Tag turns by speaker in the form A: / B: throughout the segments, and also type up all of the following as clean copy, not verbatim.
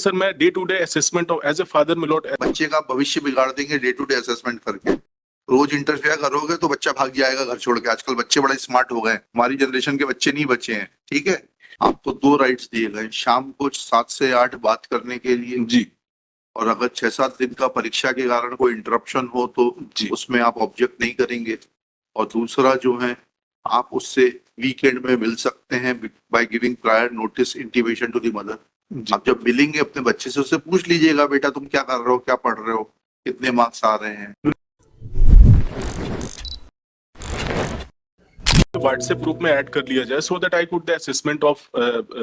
A: Sir मैं day to day assessment of as a father मिलोट
B: बच्चे का भविष्य बिगाड़ देंगे डे टू डे असेसमेंट करके। रोज इंटरफेयर करोगे तो बच्चा भाग जाएगा घर छोड़ के। आजकल बच्चे बड़े स्मार्ट हो गए, हमारी जनरेशन के बच्चे नहीं बचे हैं। ठीक है, आपको 2 राइट्स दिए गए, शाम को 7 से 8 बात करने के लिए
A: जी,
B: और अगर 6-7 दिन का परीक्षा के कारण कोई इंटरप्शन हो तो
A: जी।
B: उसमें आप ऑब्जेक्ट नहीं करेंगे। और दूसरा जो है, आप उससे वीकेंड में मिल सकते हैं by giving prior notice intimation to the mother.
A: जी।
B: आप जब मिलेंगे अपने बच्चे से उससे पूछ लीजिएगा, बेटा तुम क्या कर रहे हो, क्या पढ़ रहे हो, कितने मार्क्स आ रहे हैं।
A: व्हाट्सएप ग्रुप में ऐड कर लिया जाए so that I could the assessment of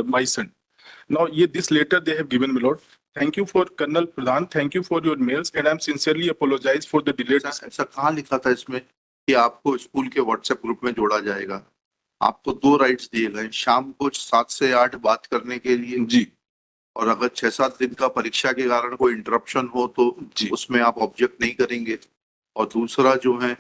A: my son. Now ये this letter they have given मिलोट। Thank you for Colonel Pradhan, thank you for your mails and I am sincerely apologize for the delayed.
B: ऐसा कहाँ लिखा था इसमें कि आपको school के व्हाट्सएप ग्रुप में जोड़ा जाएगा? आपको 2 राइट्स दिए गए, शाम को 7 से 8 बात करने के लिए
A: जी,
B: और अगर 6-7 दिन का परीक्षा के कारण कोई इंटरप्शन हो तो
A: जी।
B: उसमें आप ऑब्जेक्ट नहीं करेंगे। और दूसरा जो है,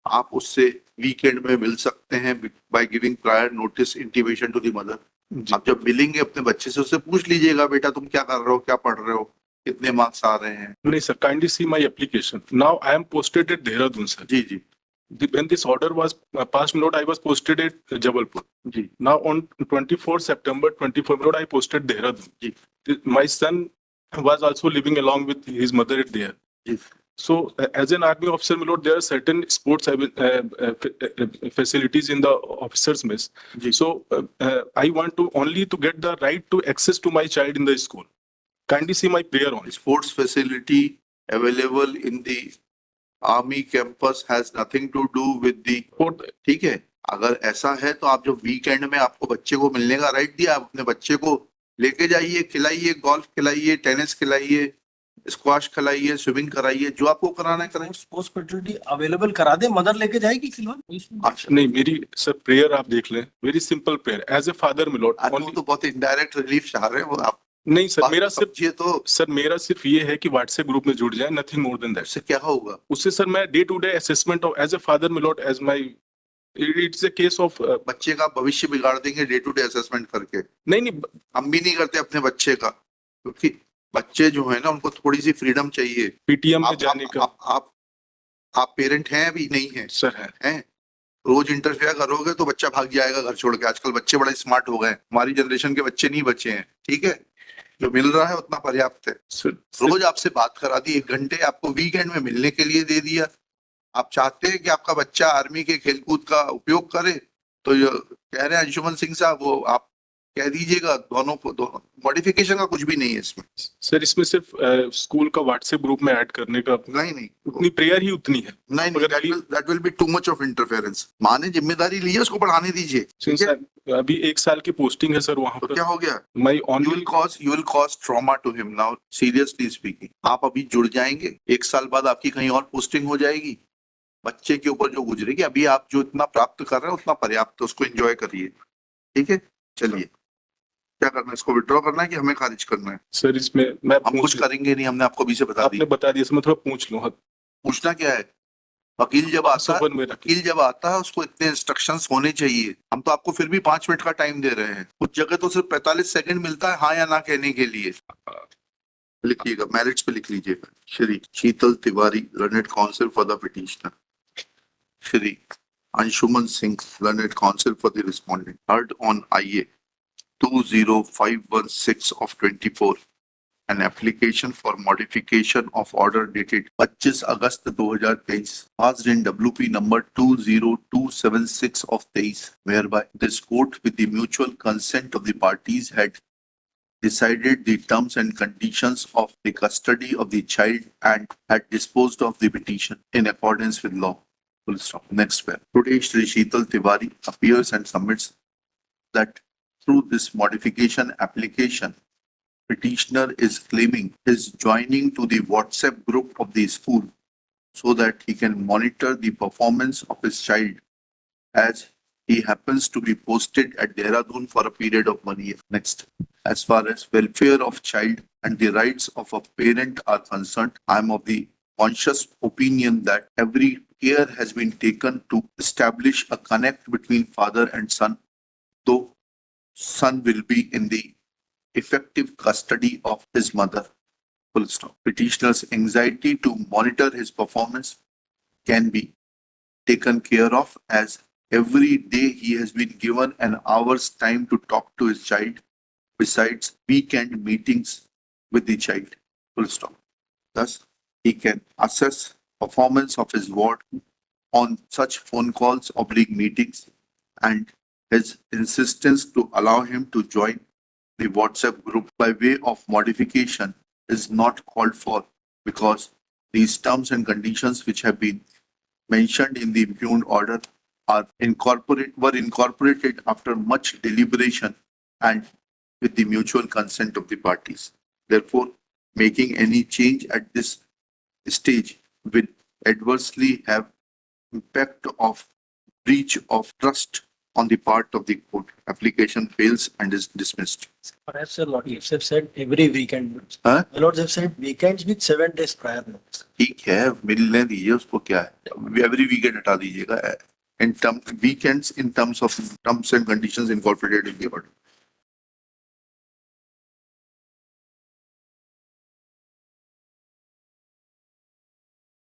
B: आप उससे वीकेंड में मिल सकते हैं by giving prior notice intimation to the mother.
A: जी।
B: आप जब मिलेंगे अपने बच्चे से उससे पूछ लीजिएगा, बेटा तुम क्या कर रहे हो, क्या पढ़ रहे हो, कितने मार्क्स आ रहे हैं।
A: नहीं sir, kindly see my application. Now I am posted at Dehradun sir.
B: जी जी
A: When this order was passed, note I was posted at Jabalpur.
B: जी
A: Now on 24 September 24, note I posted Dehradun.
B: जी
A: My son was also living along with his mother at there.
B: जी
A: So as an army officer, my lord, there are certain sports facilities in the officers mess.
B: जी।
A: So I want to only to get the right to access to my child in the school. Kindly see my prayer on it.
B: Sports facility available in the army campus has nothing to do with the.
A: Support-
B: ठीक है, अगर ऐसा है तो आप जो weekend में आपको बच्चे को मिलने का राइट दिया, आप अपने बच्चे को लेके जाइए, खिलाइए, गोल्फ खिलाइए, टेनिस खिलाइए, स्क्वाश खिलाइए, स्विमिंग कराइए, जो आपको कराना है कराइए।
C: स्पोर्ट्स फैसिलिटी अवेलेबल करा दे, मदर लेके जाएगी खिलौने।
B: अच्छा,
A: नहीं, मेरी सर प्रेयर आप देख लें, very simple prayer as a father मिलोट।
B: वो तो बहुत इनडायरेक्ट रिलीफ चाह रहे हैं वो आप।
A: नहीं सर, मेरा सिर्फ
B: ये तो
A: सर मेरा सिर्फ ये है कि व्हाट्सएप ग्रुप में जुड़ जाए, नथिंग मोर देन दैट।
B: उससे क्या होगा?
A: उससे सर मैं day to day assessment of as a father मिलोट as my it's a case of
B: बच्चे का भविष्य बिगाड़ देंगे डे टू डे असेसमेंट करके।
A: नहीं,
B: हम भी नहीं करते अपने बच्चे का, क्योंकि बच्चे जो है ना, उनको थोड़ी सी फ्रीडम चाहिए।
A: पीटीएम में
B: आप
A: जाने
B: आप,
A: का
B: आप, आप, आप पेरेंट हैं अभी? नहीं है?
A: सर है।
B: हैं? रोज इंटरफेयर करोगे तो बच्चा भाग जाएगा घर छोड़ के। आजकल बच्चे बड़े स्मार्ट हो गए, हमारी जनरेशन के बच्चे नहीं बचे हैं। ठीक है, जो मिल रहा है उतना पर्याप्त है।
A: सर
B: रोज आपसे बात करा दी, 1 घंटे आपको वीकेंड में मिलने के लिए दे दिया। आप चाहते हैं कि आपका बच्चा आर्मी के खेलकूद का उपयोग करे, तो ये कह रहे हैं अंशुमन सिंह साहब, वो आप कह दीजिएगा। दोनों मॉडिफिकेशन का कुछ भी नहीं है इसमें।
A: सर इसमें सिर्फ स्कूल का व्हाट्सएप ग्रुप में ऐड करने का
B: नहीं
A: उतनी प्रेयर ही उतनी है।
B: नहीं, that will be too much of interference. माँ ने जिम्मेदारी ली है, उसको बढ़ाने दीजिए। ठीक है,
A: अभी 1 साल की पोस्टिंग है सर वहां
B: तो
A: पर।
B: क्या हो गया?
A: My
B: You
A: only
B: will cause trauma to him now, seriously speaking. आप अभी जुड़ जाएंगे, 1 साल बाद आपकी कहीं और पोस्टिंग हो जाएगी। बच्चे के ऊपर जो गुजरेगी, अभी आप जो इतना प्राप्त कर रहे हैं उतना पर्याप्त है, उसको एंजॉय करिए। ठीक है, चलिए, क्या करना है? इसको विड्रॉ करना है कि हमें खारिज करना है?
A: सर इसमें मैं
B: हम कुछ करेंगे नहीं, हमने आपको अभी से बता
A: आपने
B: दिया।
A: बता दिया सर, मैं थोड़ा पूछ लूँ।
B: पूछना क्या है? वकील जब आता है,
A: सबर में रखिए।
B: वकील जब आता है उसको इतने इंस्ट्रक्शंस होने चाहिए। हम तो आपको फिर भी 5 मिनट का टाइम दे रहे हैं, कुछ जगह तो सिर्फ 45 सेकंड मिलता है हाँ या ना कहने के लिए। लिखिएगा, मैरिट्स पे लिख लीजिएगा। Shri Sheetal Tiwari, learned counsel for the petitioner. Shri Anshuman Singh, learned counsel for the respondent, heard on IA 20516 of 24, an application for modification of order dated 25 August 2023, passed in WP number 20276 of 23, whereby this court with the mutual consent of the parties had decided the terms and conditions of the custody of the child and had disposed of the petition in accordance with law. Full stop. Next paragraph. Today, Shri Sheetal Tiwari appears and submits that through this modification application, petitioner is claiming his joining to the WhatsApp group of the school so that he can monitor the performance of his child, as he happens to be posted at Dehradun for a period of 1 year. Next. As far as welfare of child and the rights of a parent are concerned, I am of the conscious opinion that every care has been taken to establish a connect between father and son, though son will be in the effective custody of his mother. Full stop. Petitioner's anxiety to monitor his performance can be taken care of as every day he has been given an hour's time to talk to his child, besides weekend meetings with the child. Full stop. Thus, he can assess performance of his ward on such phone calls oblique meetings, and his insistence to allow him to join the WhatsApp group by way of modification is not called for because these terms and conditions which have been mentioned in the impugned order were incorporated after much deliberation and with the mutual consent of the parties. Therefore, making any change at this stage will adversely have impact of breach of trust on the part of the court. Application fails and is dismissed.
C: Perhaps your lordships have said every weekend.
B: Huh?
C: My lords have said weekends with 7 days prior notice.
B: ठीक है, मिलने दीजिए उसको, क्या है, every weekend हटा दीजिएगा. In terms weekends in terms of terms and conditions incorporated in the order.